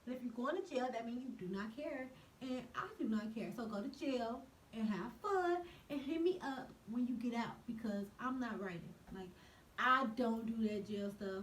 And if you're going to jail, that means you do not care. And I do not care. So go to jail and have fun and hit me up when you get out because I'm not writing. Like, I don't do that jail stuff.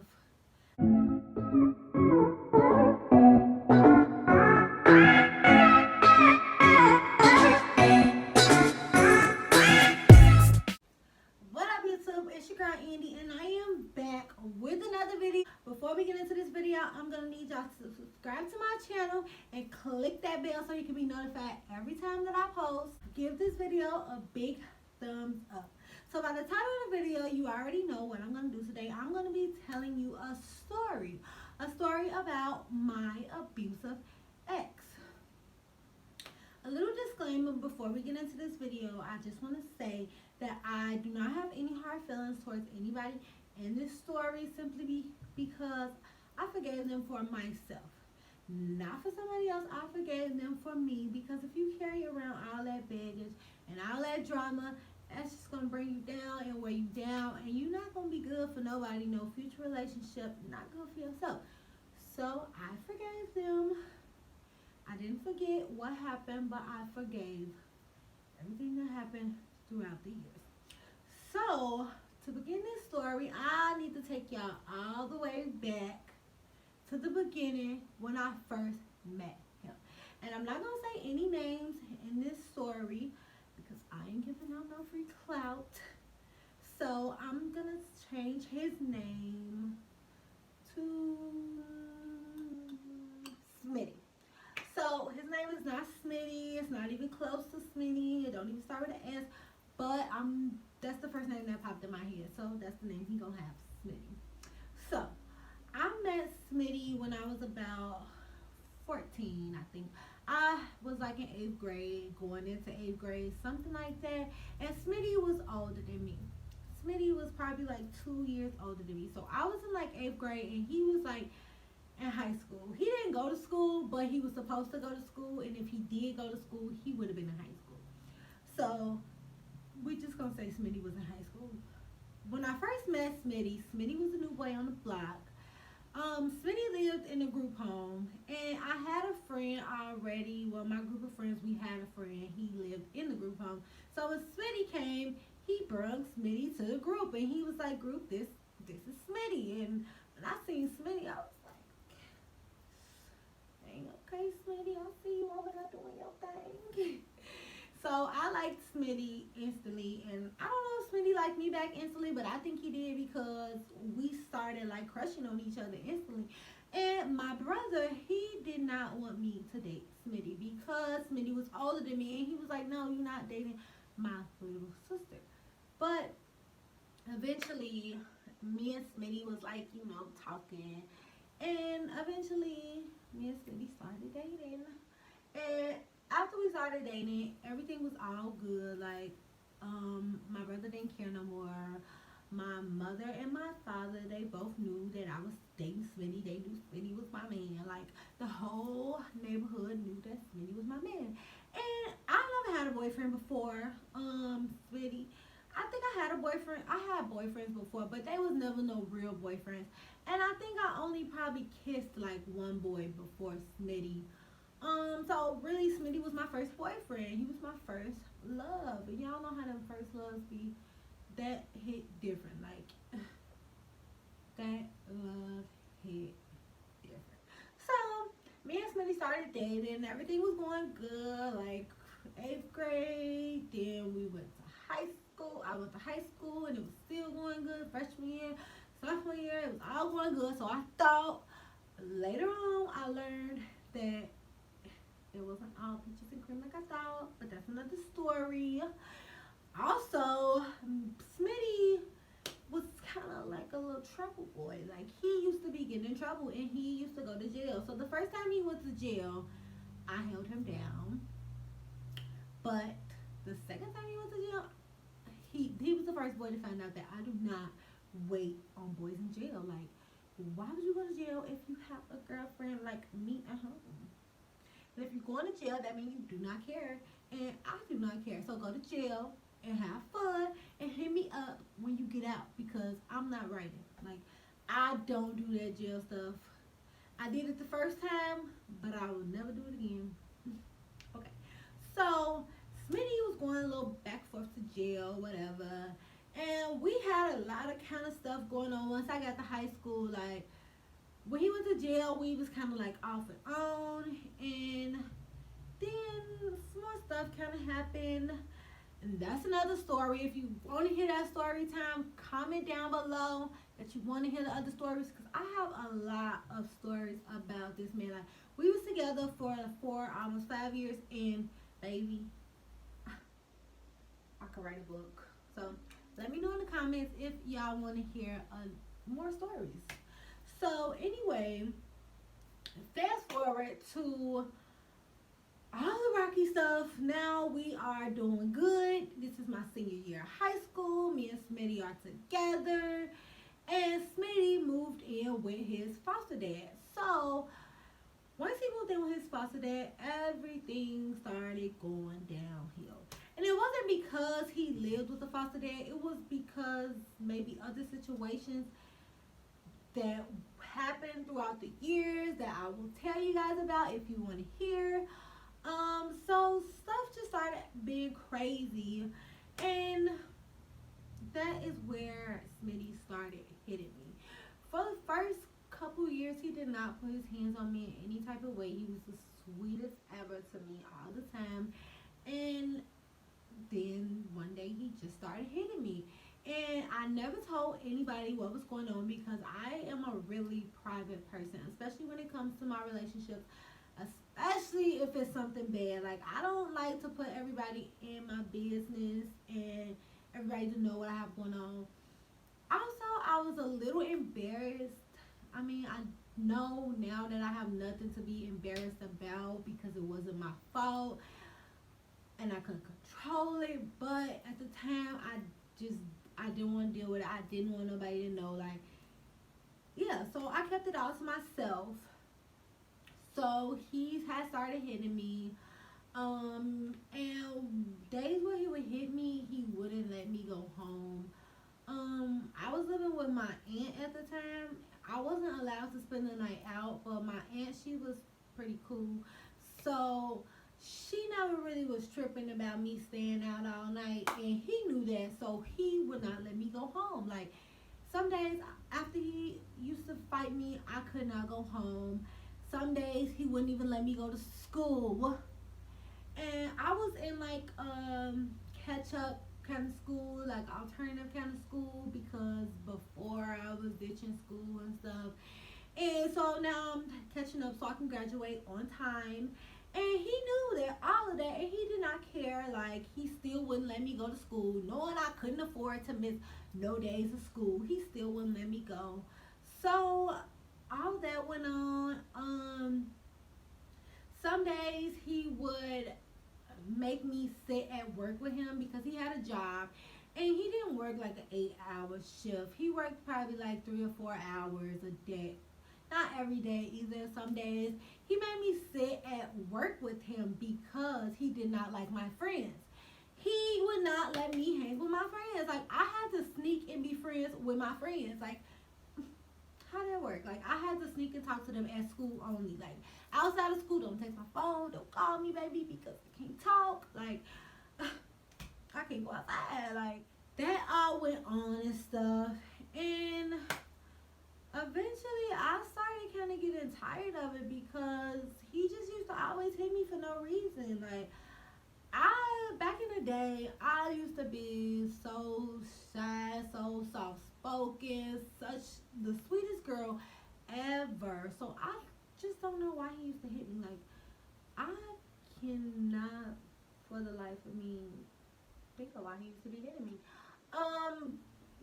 What up, YouTube? It's your girl Andy, and I am back with another video. Before we get into this video, I'm gonna need y'all to subscribe to my channel and click that bell so you can be notified every time that I post. Give this video a big thumbs up. So by the title of the video, you already know what I'm gonna do today. I'm gonna be telling you a story about my abusive ex. A little disclaimer before we get into this video, I just want to say that I do not have any hard feelings towards anybody in this story simply because I forgave them for myself. Not for somebody else, I forgave them for me because if you carry around all that baggage and all that drama, that's just going to bring you down and weigh you down, and you're not going to be good for nobody, no future relationship, not good for yourself. So I forgave them. I didn't forget what happened, but I forgave everything that happened throughout the years. So, to begin this story, I need to take y'all all the way back to the beginning when I first met him. And I'm not going to say any names in this story because I ain't giving out no free clout. So, I'm going to change his name to Smitty. So his name is not Smitty. It's not even close to Smitty. It don't even start with an S. But that's the first name that popped in my head. So that's the name he gonna have, Smitty. So I met Smitty when I was about 14, I think. I was like in 8th grade, going into 8th grade, something like that. And Smitty was older than me. Smitty was probably like 2 years older than me. So I was in like 8th grade and he was like in high school. He didn't go to school, but he was supposed to go to school, and if he did go to school, he would have been in high school. So we just gonna say Smitty was in high school. When I first met Smitty, Smitty was a new boy on the block. Smitty lived in a group home, and I had a friend already. Well, my group of friends, we had a friend. He lived in the group home. So when Smitty came, he brought Smitty to the group, and he was like, "Group, this is Smitty." And when I seen Smitty, I was okay, Smitty, I see you over there doing your thing. So I liked Smitty instantly, and I don't know if Smitty liked me back instantly, but I think he did because we started like crushing on each other instantly. And my brother, he did not want me to date Smitty because Smitty was older than me, and he was like, "No, you're not dating my little sister." But eventually, me and Smitty was like, talking, and eventually me and Smitty started dating. And after we started dating, everything was all good. Like, my brother didn't care no more. My mother and my father, they both knew that I was dating Smitty. They knew Smitty was my man. Like, the whole neighborhood knew that Smitty was my man. And I never had a boyfriend before, Smitty. I think I had a boyfriend. I had boyfriends before, but they was never no real boyfriends. And I think I only probably kissed like one boy before Smitty. So really Smitty was my first boyfriend. He was my first love. And y'all know how them first loves be. That hit different. Like that love hit different. So me and Smitty started dating and everything was going good. Like 8th grade, then we went to high school. I went to high school and it was still going good. Freshman year, sophomore year, it was all going good. So I thought later on I learned that it wasn't all peaches and cream like I thought, but that's another story. Also, Smitty was kind of like a little trouble boy. Like, he used to be getting in trouble and he used to go to jail. So the first time he went to jail, I held him down. But the second time he went to jail, he was the first boy to find out that I do not wait on boys in jail. Like, why would you go to jail if you have a girlfriend like me at home? And if you're going to jail, that means you do not care. And I do not care. So go to jail and have fun and hit me up when you get out because I'm not writing. Like, I don't do that jail stuff. I did it the first time, that I would never do it again. Okay. So Smitty was going a little back and forth to jail, whatever. And we had a lot of kind of stuff going on once I got to high school. Like when he went to jail, we was kind of like off and on, and then some more stuff kind of happened. And that's another story. If you want to hear that story time, comment down below that you want to hear the other stories, because I have a lot of stories about this man. Like we was together for 4, almost 5 years, and baby, I could write a book. So let me know in the comments if y'all want to hear more stories. So anyway, fast forward to all the rocky stuff. Now we are doing good. This is my senior year of high school. Me and Smitty are together. And Smitty moved in with his foster dad. So once he moved in with his foster dad, everything started going downhill. And it wasn't because he lived with the foster dad. It was because maybe other situations that happened throughout the years that I will tell you guys about if you want to hear. So stuff just started being crazy, and that is where Smitty started hitting me. For the first couple years, he did not put his hands on me in any type of way. He was the sweetest ever to me all the time, and then one day he just started hitting me. And I never told anybody what was going on because I am a really private person, especially when it comes to my relationships, especially if it's something bad. Like, I don't like to put everybody in my business and everybody to know what I have going on. Also, I was a little embarrassed. I mean, I know now that I have nothing to be embarrassed about because it wasn't my fault and I couldn't control it. But at the time, I didn't want to deal with it. I didn't want nobody to know. Like, yeah, so I kept it all to myself. So he had started hitting me. And days where he would hit me, he wouldn't let me go home. I was living with my aunt at the time. I wasn't allowed to spend the night out, but my aunt, she was pretty cool. So she never really was tripping about me staying out all night, and he knew that, so he would not let me go home. Like, some days after he used to fight me, I could not go home. Some days he wouldn't even let me go to school. And I was in like catch up kind of school, like alternative kind of school, because before I was ditching school and stuff. And so now I'm catching up so I can graduate on time. And he knew that, all of that, and he did not care. Like, he still wouldn't let me go to school, knowing I couldn't afford to miss no days of school. He still wouldn't let me go. So all that went on. Some days he would make me sit at work with him because he had a job, and he didn't work like an 8-hour shift. He worked probably like 3 or 4 hours a day. Not every day either. Some days he made me sit at work with him because he did not like my friends. He would not let me hang with my friends. Like, I had to sneak and be friends with my friends. Like, how that work? Like, I had to sneak and talk to them at school only. Like, outside of school, don't take my phone, don't call me, baby, because I can't talk. Like, I can't go outside. Like, that all went on and stuff. And eventually, I started kind of getting tired of it because he just used to always hit me for no reason. Like, back in the day, I used to be so shy, so soft spoken, such the sweetest girl ever. So I just don't know why he used to hit me. Like, I cannot for the life of me think of why he used to be hitting me.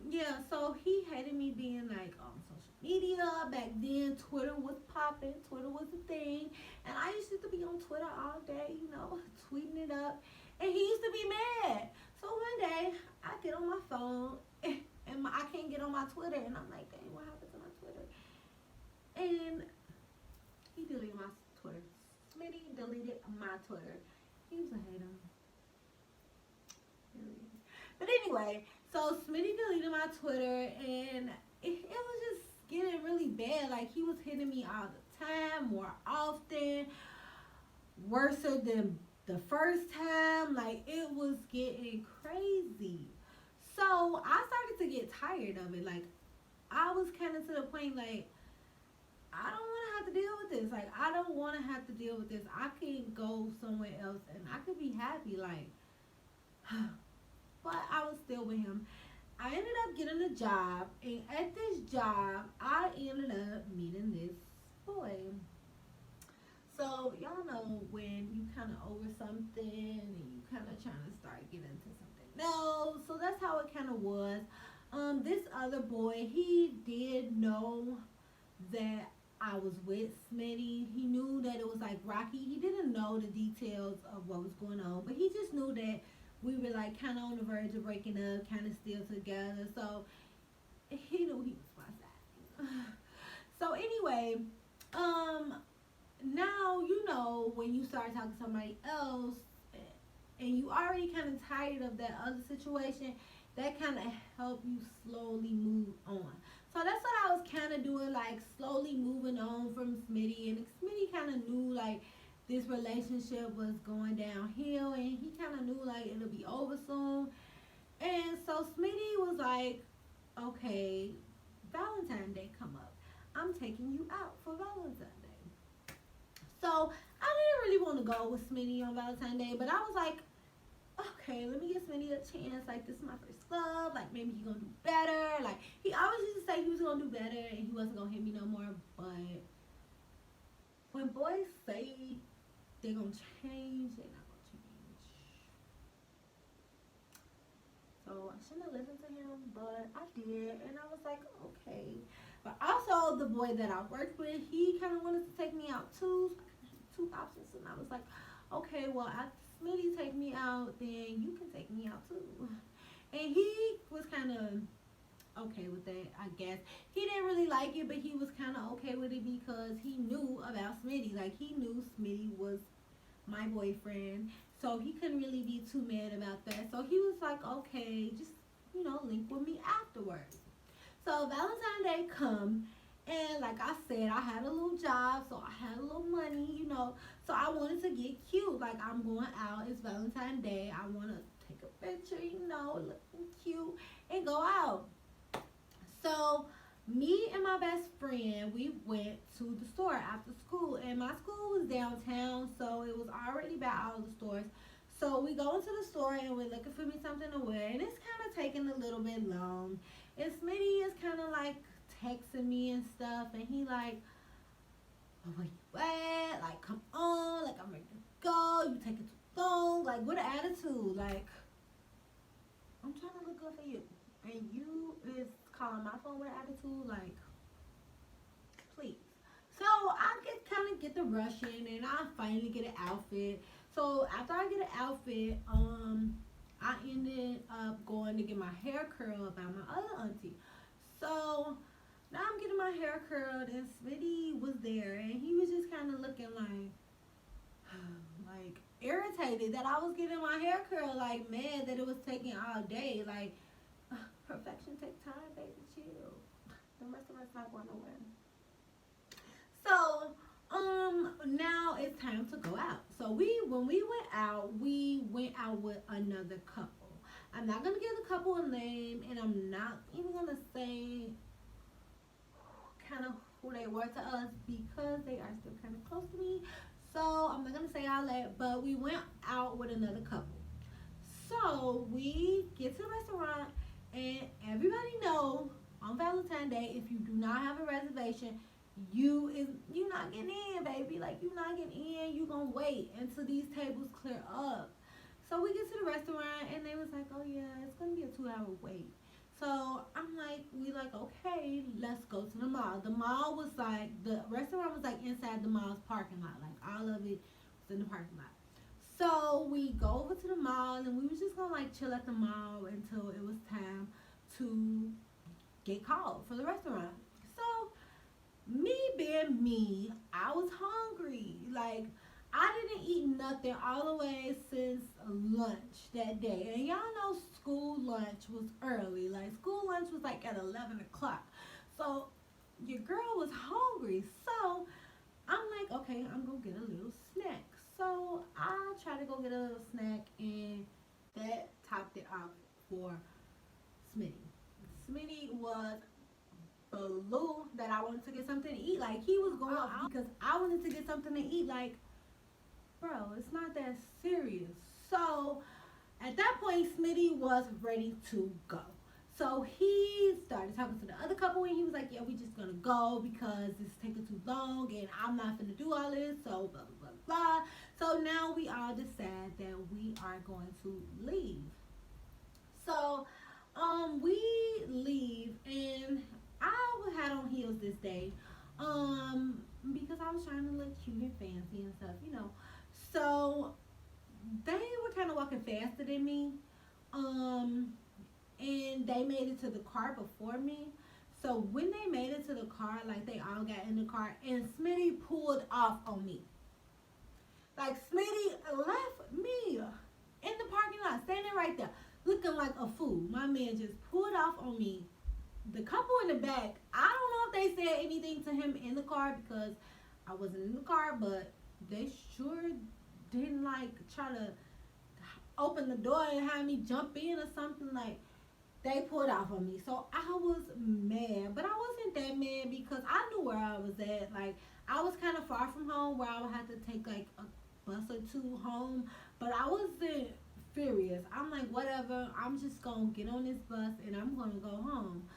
Yeah, so he hated me being like on social media. Back then, Twitter was popping, Twitter was a thing, and I used to be on Twitter all day, tweeting it up, and he used to be mad. So one day, I get on my phone, and I can't get on my Twitter, and I'm like, dang, what happened to my Twitter? And he deleted my Twitter. Smitty deleted my Twitter. He was a hater. But anyway, so Smitty deleted my Twitter, and it was just getting really bad. Like, he was hitting me all the time, more often, worse than the first time. Like it was getting crazy. So I started to get tired of it. Like I was kind of to the point like I don't want to have to deal with this. Like I don't want to have to deal with this. I can go somewhere else and I could be happy. Like, but I was still with him. I ended up getting a job, and at this job, I ended up meeting this boy. So y'all know when you kind of over something and you kind of trying to start getting into something else. So that's how it kind of was. This other boy, he did know that I was with Smitty. He knew that it was like rocky. He didn't know the details of what was going on, but he just knew that we were like kind of on the verge of breaking up, kind of still together. So he knew he was my side. So anyway, um, now you know when you start talking to somebody else and you already kind of tired of that other situation, that kind of help you slowly move on. So that's what I was kind of doing, like slowly moving on from Smitty, and Smitty kind of knew like this relationship was going downhill, and he kind of knew like it'll be over soon. And so Smitty was like, okay, Valentine's Day come up. I'm taking you out for Valentine's Day. So I didn't really want to go with Smitty on Valentine's Day, but I was like, okay, let me give Smitty a chance. Like, this is my first love. Like, maybe he gonna do better. Like, he always used to say he was gonna do better and he wasn't gonna hit me no more. But when boys say they're gonna change, they're not gonna change. So I shouldn't have listened to him, but I did, and I was like, okay. But also, the boy that I worked with, he kind of wanted to take me out too. So I had two options, and I was like, okay, well, after Smitty take me out, then you can take me out too. And he was kind of okay with that, I guess. He didn't really like it, but he was kind of okay with it because he knew about Smitty. Like, he knew Smitty was my boyfriend, so he couldn't really be too mad about that. So he was like, okay, just, link with me afterwards. So Valentine's Day come, and like I said, I had a little job, so I had a little money. So I wanted to get cute. Like, I'm going out, it's Valentine's Day. I want to take a picture, looking cute, and go out. So me and my best friend, we went to the store after school, and my school was downtown, so it was already by all the stores. So we go into the store and we're looking for me something to wear, and it's kind of taking a little bit long. And Smitty is kind of like texting me and stuff, and he like, oh, where you at? Like, come on, like I'm ready to go. You taking too long, like with an attitude, like I'm trying to look good for you, and you is calling my phone with an attitude, like please. So I get the rushing, and I finally get an outfit. So after I get an outfit, I ended up going to get my hair curled by my other auntie. So now I'm getting my hair curled, and Smitty was there, and he was just kind of looking like irritated that I was getting my hair curled, like mad that it was taking all day. Like, perfection takes time, baby, chill. The rest of us not going nowhere. So, now it's time to go out. So when we went out with another couple. I'm not gonna give the couple a name, and I'm not even gonna say kind of who they were to us because they are still kind of close to me. So I'm not gonna say all that, but we went out with another couple. So we get to the restaurant, and everybody know on Valentine's Day, if you do not have a reservation, you not getting in, baby. Like, you not getting in. You gonna wait until these tables clear up. So we get to the restaurant, and they was like, oh yeah, it's gonna be a 2-hour wait. So we like, okay, let's go to the mall. The mall was like, the restaurant was like inside the mall's parking lot. Like, all of it was in the parking lot. So we go over to the mall, and we was just gonna like chill at the mall until it was time to get called for the restaurant. So me being me, I was hungry. Like, I didn't eat nothing all the way since lunch that day. And y'all know school lunch was early. Like, school lunch was like at 11 o'clock. So your girl was hungry. So I'm like, okay, I'm gonna get a little snack. So I try to go get a little snack, and that topped it off for Smitty. Smitty was blue that I wanted to get something to eat. Like, he was going off because I wanted to get something to eat. Like, bro, it's not that serious. So at that point, Smitty was ready to go. So he started talking to the other couple, and he was like, yeah, we just gonna go because it's taking too long and I'm not gonna do all this, so blah blah blah blah. So now we all decide that we are going to leave. So we leave, and I had on heels this day. Because I was trying to look cute and fancy and stuff, you know. So they were kind of walking faster than me. Um, and they made it to the car before me. So when they made it to the car, like, they all got in the car, and Smitty pulled off on me. Like, Smitty left me in the parking lot, standing right there, looking like a fool. My man just pulled off on me. The couple in the back, I don't know if they said anything to him in the car because I wasn't in the car, but they sure didn't, like, try to open the door and have me jump in or something. Like, they pulled off on me. So I was mad, but I wasn't that mad because I knew where I was at. Like, I was kind of far from home where I would have to take, like, a bus or two home, but I wasn't furious. I'm like, whatever, I'm just gonna get on this bus and I'm gonna go home.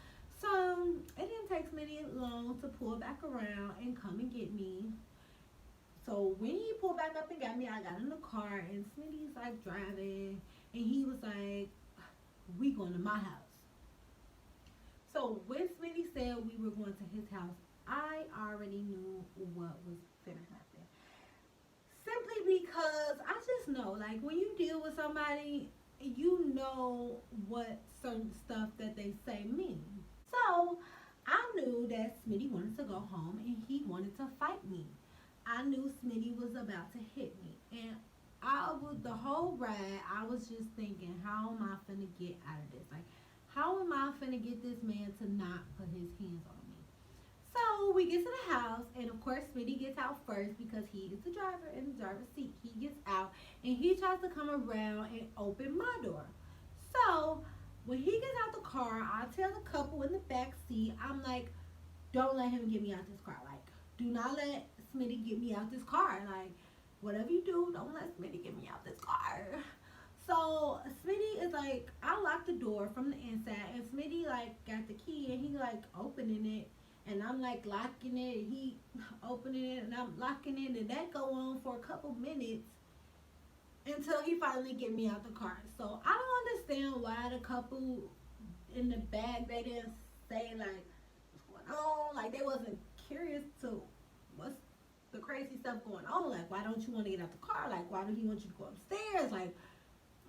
So it didn't take me long to pull back around and come and get me. So when he pulled back up and got me, I got in the car, and Smitty's like driving, and he was like, we going to my house. So when Smitty said we were going to his house, I already knew what was gonna happen. Simply because I just know, like, when you deal with somebody, you know what certain stuff that they say mean. So I knew that Smitty wanted to go home and he wanted to fight me. I knew Smitty was about to hit me. And the whole ride, I was just thinking, how am I finna get out of this? Like, how am I finna get this man to not put his hands on me? So we get to the house, and of course, Smitty gets out first because he is the driver in the driver's seat. He gets out, and he tries to come around and open my door. So when he gets out the car, I tell the couple in the back seat, I'm like, don't let him get me out this car. Like, do not let Smitty get me out this car. Like, whatever you do, don't let Smitty get me out this car. So Smitty is like, I locked the door from the inside, and Smitty like got the key, and he like opening it, and I'm like locking it, and he opening it, and I'm locking it, and that go on for a couple minutes until he finally get me out the car. So I don't understand why the couple in the back, they didn't say like what's going on, like they wasn't curious to what's the crazy stuff going on. Like, why don't you want to get out the car? Like, why do he want you to go upstairs? Like,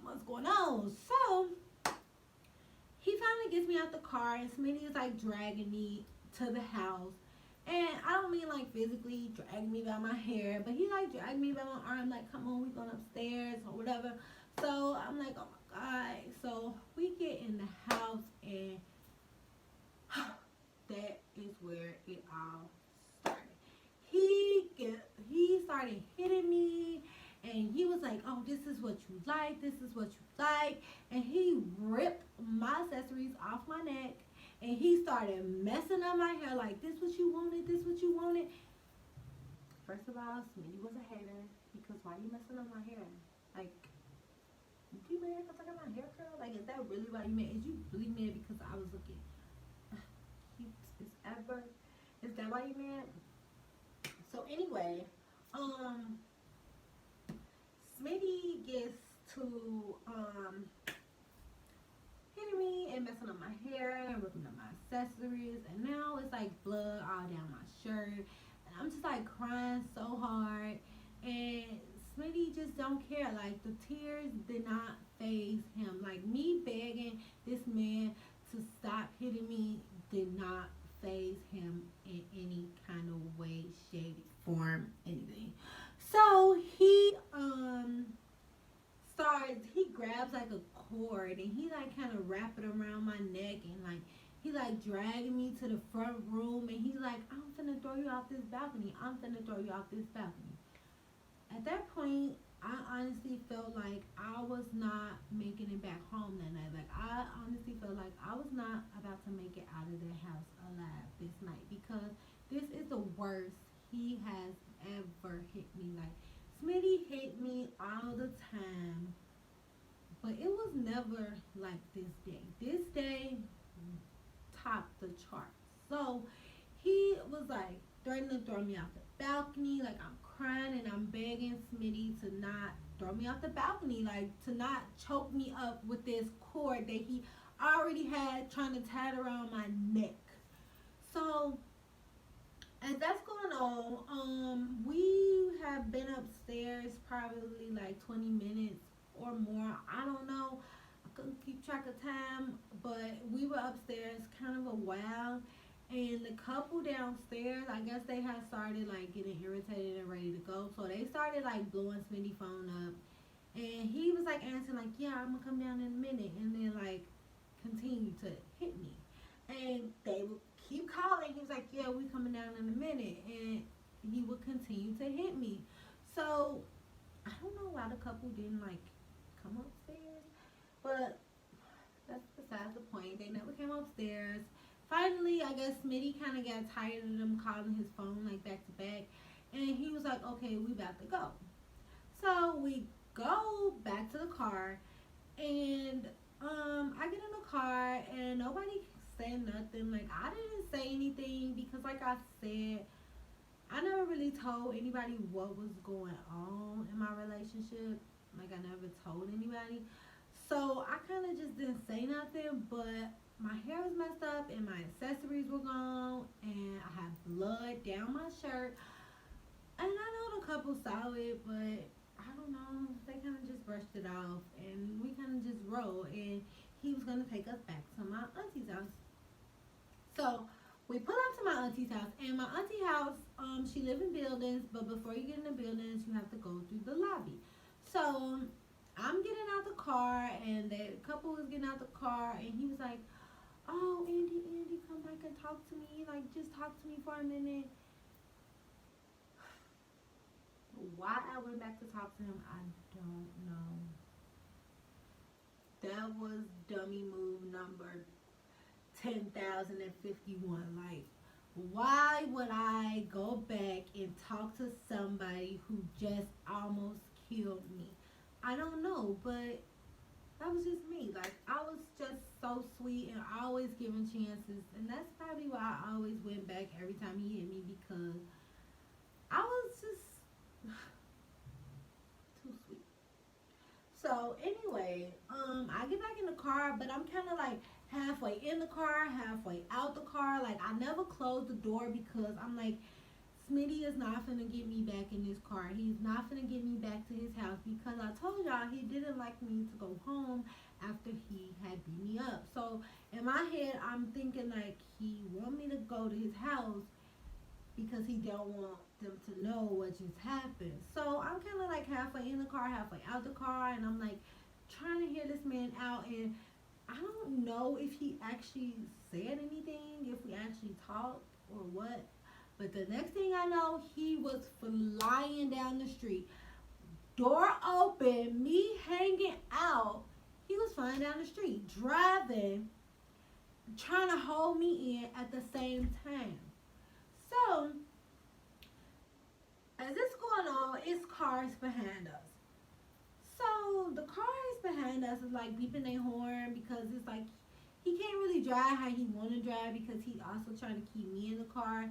what's going on? So he finally gets me out the car, and Smitty is like dragging me to the house. And I don't mean like physically drag me by my hair, but he like dragged me by my arm, like, come on, we going upstairs or whatever. So I'm like, oh my God. So we get in the house, and that is where it all started. He started hitting me, and he was like, oh, this is what you like, this is what you like. And he ripped my accessories off my neck, and he started messing up my hair, like, this what you wanted, this what you wanted. First of all, Smitty was a hater, because why you messing up my hair? Like, you mad because I got my hair curled? Like, is that really why you mad? Is you really mad because I was looking cute as ever? Is that why you mad? So anyway, Smitty gets to hitting me and messing up my hair and ripping up my accessories, and now it's like blood all down my shirt, and I'm just like crying so hard, and Smitty just don't care. Like, the tears did not faze him. Like, me begging this man to stop hitting me did not faze him in any kind of way, shape, form, anything. So he grabs like a cord, and he like kind of wrap it around my neck, and like he like dragging me to the front room, and he's like, I'm finna throw you off this balcony. I'm finna throw you off this balcony. At that point, I honestly felt like I was not making it back home that night. Like, I honestly felt like I was not about to make it out of the house alive this night, because this is the worst he has ever hit me. Like, Smitty hit me all the time, but it was never like this day. This day topped the charts. So he was like threatening to throw me off the balcony. Like, I'm crying and I'm begging Smitty to not throw me off the balcony, like to not choke me up with this cord that he already had trying to tie it around my neck. So as that's going on, we have been upstairs probably like 20 minutes or more. I don't know. I couldn't keep track of time, but we were upstairs kind of a while. And the couple downstairs, I guess they had started like getting irritated and ready to go. So they started like blowing Smitty's phone up. And he was like answering like, yeah, I'm gonna come down in a minute, and then like continue to hit me. And they would keep calling. He was like, yeah, we coming down in a minute, and he would continue to hit me. So I don't know why the couple didn't like come upstairs, but that's besides the point. They never came upstairs. Finally, I guess Smitty kind of got tired of them calling his phone like back to back, and he was like, okay, we about to go. So we go back to the car, and I get in the car, and nobody said nothing. Like, I didn't say anything because, like I said, I never really told anybody what was going on in my relationship. Like, I never told anybody. So I kind of just didn't say nothing, but my hair was messed up and my accessories were gone, and I had blood down my shirt. And I know the couple saw it, but I don't know. They kind of just brushed it off, and we kind of just rolled. And he was gonna take us back to my auntie's house. So we pull up to my auntie's house, and my auntie house, she live in buildings, but before you get in the buildings, you have to go through the lobby. So I'm getting out the car, and the couple was getting out the car, and he was like, "Oh, Andy, come back and talk to me. Like, just talk to me for a minute." Why I went back to talk to him, I don't know. That was dummy move number 10,051. Like, why would I go back and talk to somebody who just almost killed me? I don't know, but that was just me. Like, I was just so sweet and always giving chances, and that's probably why I always went back every time he hit me, because I was just too sweet. So anyway, I get back in the car, but I'm kind of like halfway in the car, halfway out the car. Like, I never closed the door because I'm like, Smitty is not finna get me back in this car. He's not finna get me back to his house, because I told y'all he didn't like me to go home after he had beat me up. So in my head, I'm thinking like he want me to go to his house because he don't want them to know what just happened. So I'm kind of like halfway in the car, halfway out the car, and I'm like trying to hear this man out, and I don't know if he actually said anything, if we actually talked or what. But the next thing I know, he was flying down the street. Door open, me hanging out. He was flying down the street, driving, trying to hold me in at the same time. So, as it's going on, it's cars behind us. So, the cars behind us is like beeping their horn, because it's like he can't really drive how he want to drive, because he also trying to keep me in the car.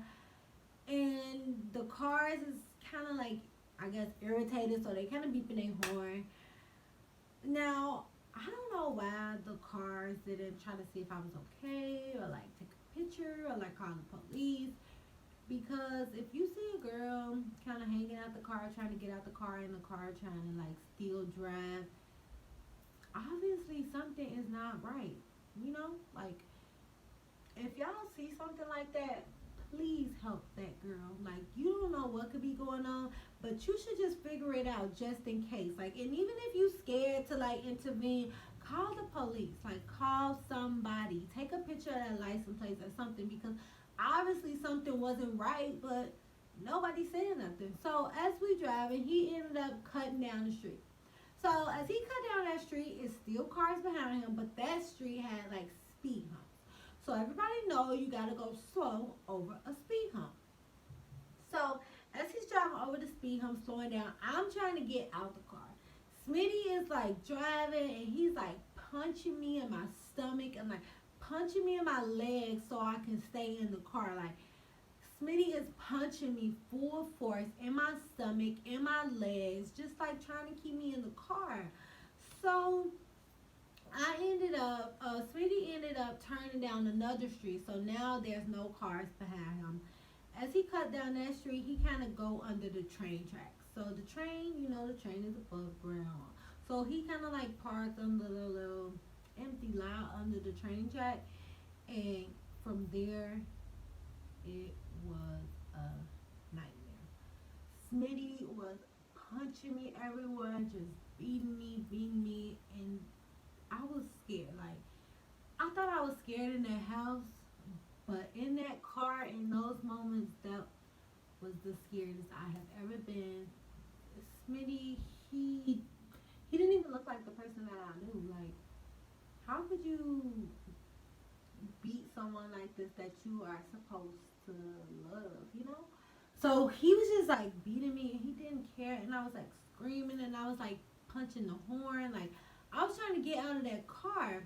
And the cars is kind of like, I guess, irritated, so they kind of beeping their horn. Now, I don't know why the cars didn't try to see if I was okay, or like take a picture, or like call the police. Because if you see a girl kind of hanging out the car, trying to get out the car, in the car trying to like still drive, obviously something is not right. You know, like, if y'all see something like that, please help that girl. Like, you don't know what could be going on, but you should just figure it out just in case. Like, and even if you scared to like intervene, call the police. Like, call somebody. Take a picture of that license plate or something, because obviously something wasn't right, but nobody said nothing. So as we driving, he ended up cutting down the street. So as he cut down that street, it's still cars behind him, but that street had like speed humps. So everybody know you gotta go slow over a speed hump. So as he's driving over the speed hump, slowing down, I'm trying to get out the car. Smitty is like driving and he's like punching me in my stomach and like punching me in my legs so I can stay in the car. Like, Smitty is punching me full force in my stomach, in my legs, just like trying to keep me in the car. So Smitty ended up turning down another street. So now there's no cars behind him. As he cut down that street, he kind of go under the train tracks. So the train, the train is above ground. So he kind of like parked under the little empty lot under the train track. And from there, it was a nightmare. Smitty was punching me everywhere, just beating me, and I was scared. Like, I thought I was scared in that house, but in that car, in those moments, that was the scariest I have ever been. Smitty, he didn't even look like the person that I knew. Like, how could you beat someone like this that you are supposed to love? So he was just like beating me and he didn't care, and I was like screaming and I was like punching the horn. Like, I was trying to get out of that car.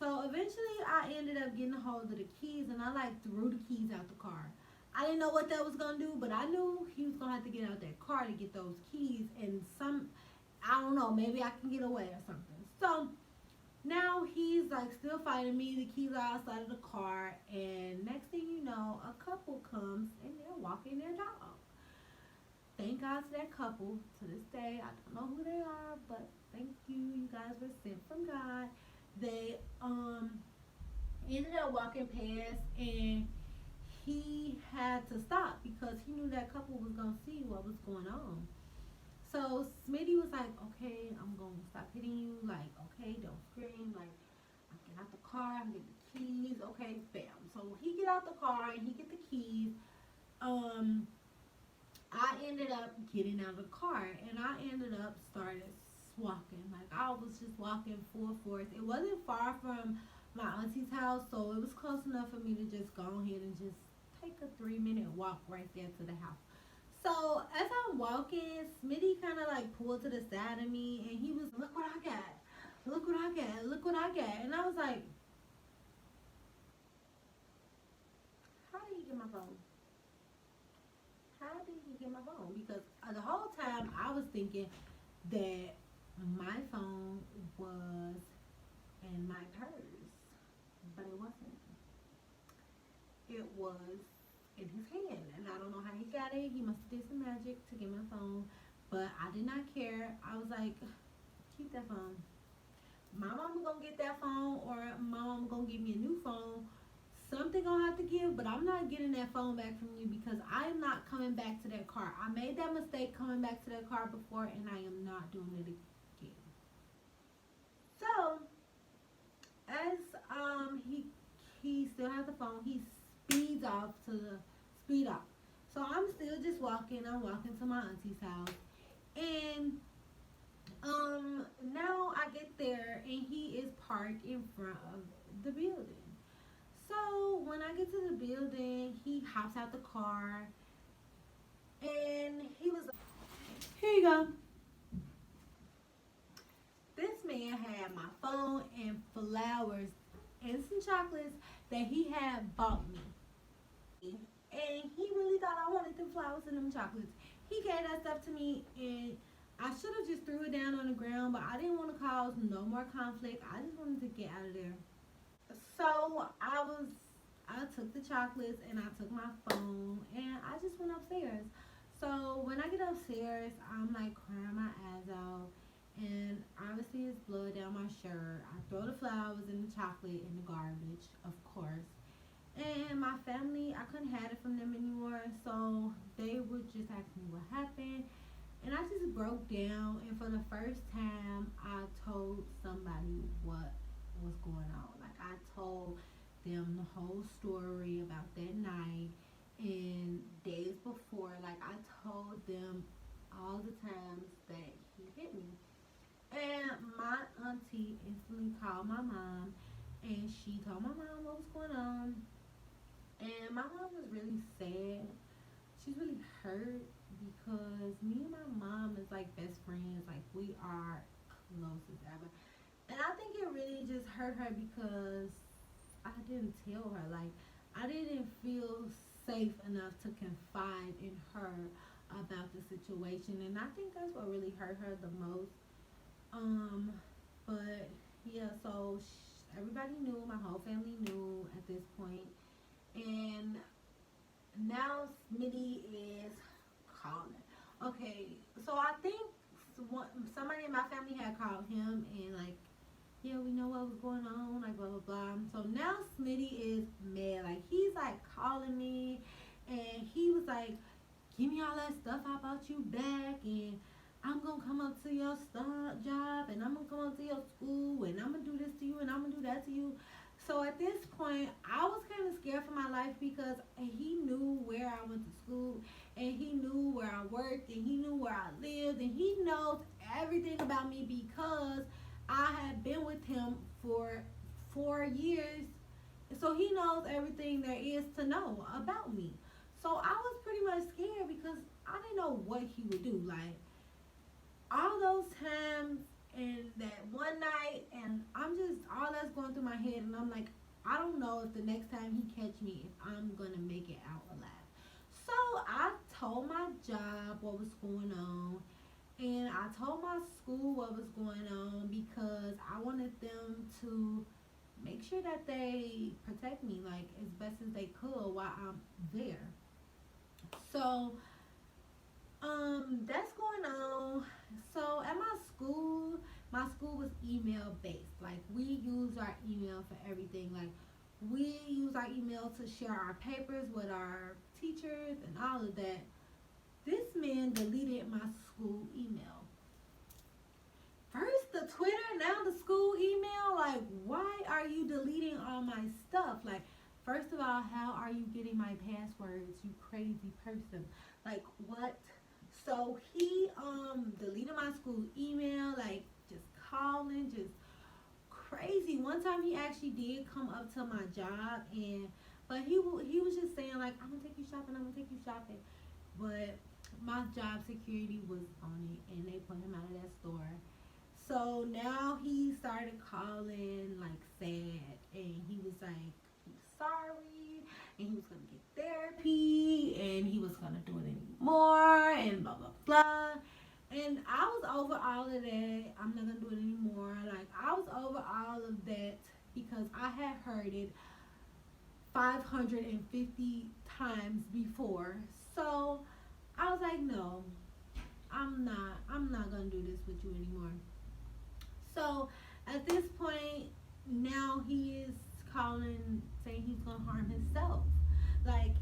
So eventually I ended up getting a hold of the keys and I like threw the keys out the car. I didn't know what that was gonna do, but I knew he was gonna have to get out that car to get those keys, and I don't know, maybe I can get away or something. So now he's like still fighting me. The keys are outside of the car, and next thing you know, a couple comes and they're walking their dog. Thank God to that couple. To this day, I don't know who they are, but thank you. You guys were sent from God. They ended up walking past, and he had to stop because he knew that couple was gonna see what was going on. So Smitty was like, "Okay, I'm gonna stop hitting you. Like, okay, don't scream. Like, I'm getting out the car. I'm getting the keys. Okay, bam." So he get out the car and he get the keys. Um, I ended up getting out of the car and I ended up started walking. Like, I was just walking full force. It wasn't far from my auntie's house, so it was close enough for me to just go ahead and just take a 3 minute walk right there to the house. So as I'm walking, Smitty kind of like pulled to the side of me and he was, "Look what I got. Look what I got. Look what I got." And I was like, "How did he get my phone? How did he get my phone?" Because the whole time I was thinking that my phone was in my purse, but it wasn't. It was in his hand, and I don't know how he got it. He must have did some magic to get my phone, but I did not care. I was like, "Keep that phone. My mama gonna get that phone, or my mama gonna give me a new phone. Something gonna have to give, but I'm not getting that phone back from you because I am not coming back to that car. I made that mistake coming back to that car before, and I am not doing it again." So as he still has the phone, he speeds off to the speed off. So I'm still just walking. I'm walking to my auntie's house, and now I get there, and he is parked in front of the building. So when I get to the building, he hops out the car, and he was like, "Here you go." This man had my phone and flowers and some chocolates that he had bought me. And he really thought I wanted them flowers and them chocolates. He gave that stuff to me, and I should have just threw it down on the ground, but I didn't want to cause no more conflict. I just wanted to get out of there. So I took the chocolates and I took my phone and I just went upstairs. So when I get upstairs, I'm like crying my eyes out, and obviously it's blood down my shirt. I throw the flowers and the chocolate in the garbage, of course. And my family, I couldn't have it from them anymore, so they would just ask me what happened. And I just broke down, and for the first time, I told somebody what was going on. Like, I told them the whole story about that night and days before. Like, I told them all the times that he hit me. And my auntie instantly called my mom, and she told my mom what was going on. And my mom was really sad. She's really hurt because me and my mom is like best friends. Like, we are close as ever. And I think it really just hurt her because I didn't tell her. Like, I didn't feel safe enough to confide in her about the situation. And I think that's what really hurt her the most. Um, but yeah, so everybody knew, my whole family knew at this point. And now Smitty is calling. Okay, so I think somebody in my family had called him and like, yeah, we know what was going on, like blah blah blah. So now Smitty is mad. Like, he's like calling me, and he was like, give me all that stuff I bought you back, and I'm gonna come up to your job, and I'm gonna come up to your school, and I'm gonna do this to you, and I'm gonna do that to you. So at this point, I was kind of scared for my life because he knew where I went to school, and he knew where I worked, and he knew where I lived, and he knows everything about me because I had been with him for 4 years. So he knows everything there is to know about me. So I was pretty much scared because I didn't know what he would do. Like, all those times and that one night, and I'm just, all that's going through my head, and I'm like, I don't know if the next time he catch me, if I'm gonna make it out alive. So I told my job what was going on, and I told my school what was going on because I wanted them to make sure that they protect me like as best as they could while I'm there. So that's going on. So at my school was email based. Like, we use our email for everything. Like, we use our email to share our papers with our teachers and all of that. This man deleted my school email. First the Twitter, now the school email. Like, why are you deleting all my stuff? Like, first of all, how are you getting my passwords, you crazy person? Like, what? So he deleted my school email, like just calling, just crazy. One time he actually did come up to my job, and but he was just saying like, I'm gonna take you shopping, I'm gonna take you shopping. But my job security was on it, and they put him out of that store. So now he started calling like sad, and he was like, he's sorry, and he was gonna get therapy, and he was gonna do it anymore, and blah blah blah. And I was over all of that. I'm not gonna do it anymore. Like, I was over all of that because I had heard it 550 times before. So I was like, no, I'm not gonna do this with you anymore. So at this point, now he is calling, saying he's gonna harm himself. Like,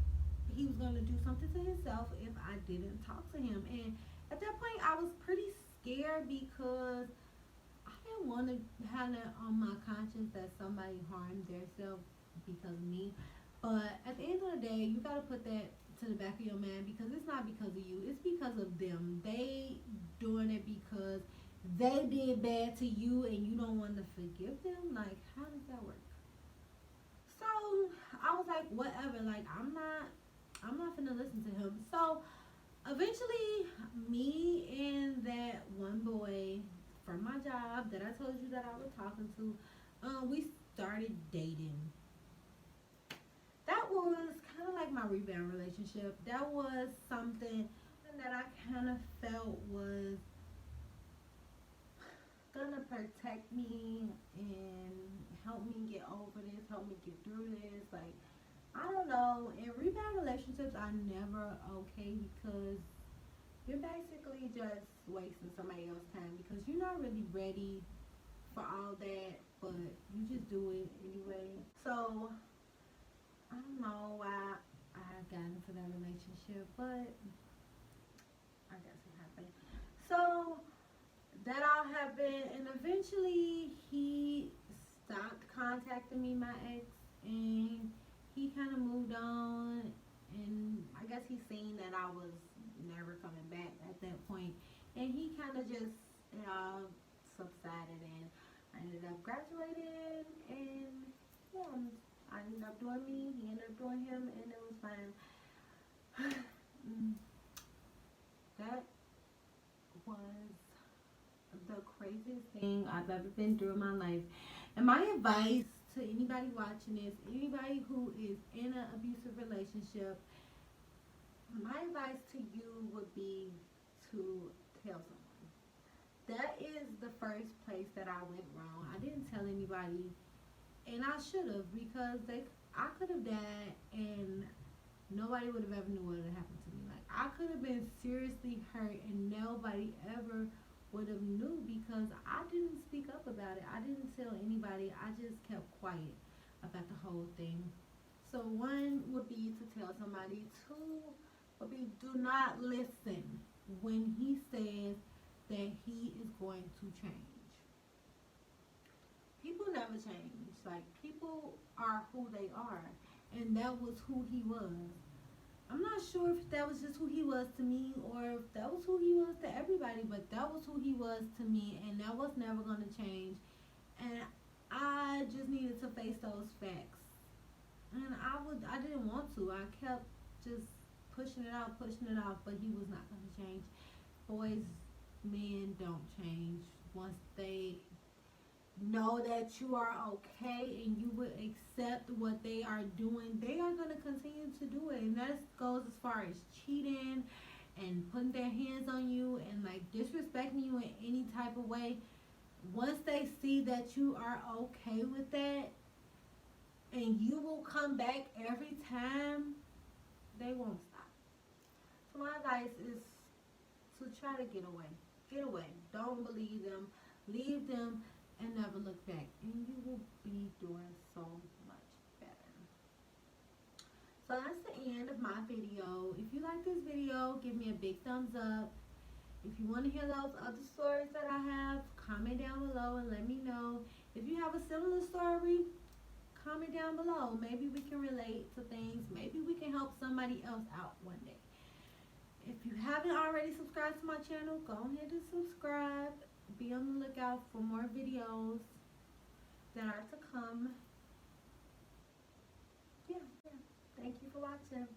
he was gonna do something to himself if I didn't talk to him. And at that point, I was pretty scared because I didn't want to have that on my conscience that somebody harmed themselves because of me. But at the end of the day, you gotta put that to the back of your mind because it's not because of you. It's because of them. They doing it because they did bad to you and you don't want to forgive them. Like, how does that work? So I was like, whatever. Like, I'm not gonna listen to him. So eventually, me and that one boy from my job that I told you that I was talking to, we started dating. That was kind of like my rebound relationship. That was something that I kind of felt was gonna protect me and help me get over this, help me get through this. Like, I don't know. In rebound relationships are never okay because you're basically just wasting somebody else's time because you're not really ready for all that, but you just do it anyway. So I don't know why I got into that relationship, but I guess it happened. So contacted me, my ex, and he kind of moved on. And I guess he seen that I was never coming back at that point, and he kind of just, you know, subsided. And I ended up graduating, and yeah, I ended up doing me. He ended up doing him, and it was fine. Mm, that was the craziest thing I've ever been through in my life. And my advice to anybody watching this, anybody who is in an abusive relationship, my advice to you would be to tell someone. That is the first place that I went wrong. I didn't tell anybody, and I should have, because I could have died, and nobody would have ever knew what had happened to me. Like, I could have been seriously hurt, and nobody ever would have knew because I didn't speak up about it. I didn't tell anybody. I just kept quiet about the whole thing. So one would be to tell somebody. Two would be, do not listen when he says that he is going to change. People never change. Like, people are who they are, and that was who he was. I'm not sure if that was just who he was to me or if that was who he was to everybody, but that was who he was to me, and that was never going to change. And I just needed to face those facts. And I didn't want to. I kept just pushing it out, but he was not going to change. Boys, men don't change. Once they know that you are okay and you would accept what they are doing, they are going to continue to do it. And that goes as far as cheating and putting their hands on you and like disrespecting you in any type of way. Once they see that you are okay with that and you will come back every time, they won't stop. So my advice is to try to get away. Get away. Don't believe them. Leave them and never look back. And you will be doing so much better. So that's the end of my video. If you like this video, give me a big thumbs up. If you want to hear those other stories that I have, comment down below and let me know. If you have a similar story, comment down below. Maybe we can relate to things. Maybe we can help somebody else out one day. If you haven't already subscribed to my channel, go ahead and subscribe. Be on the lookout for more videos that are to come. Yeah. Thank you for watching.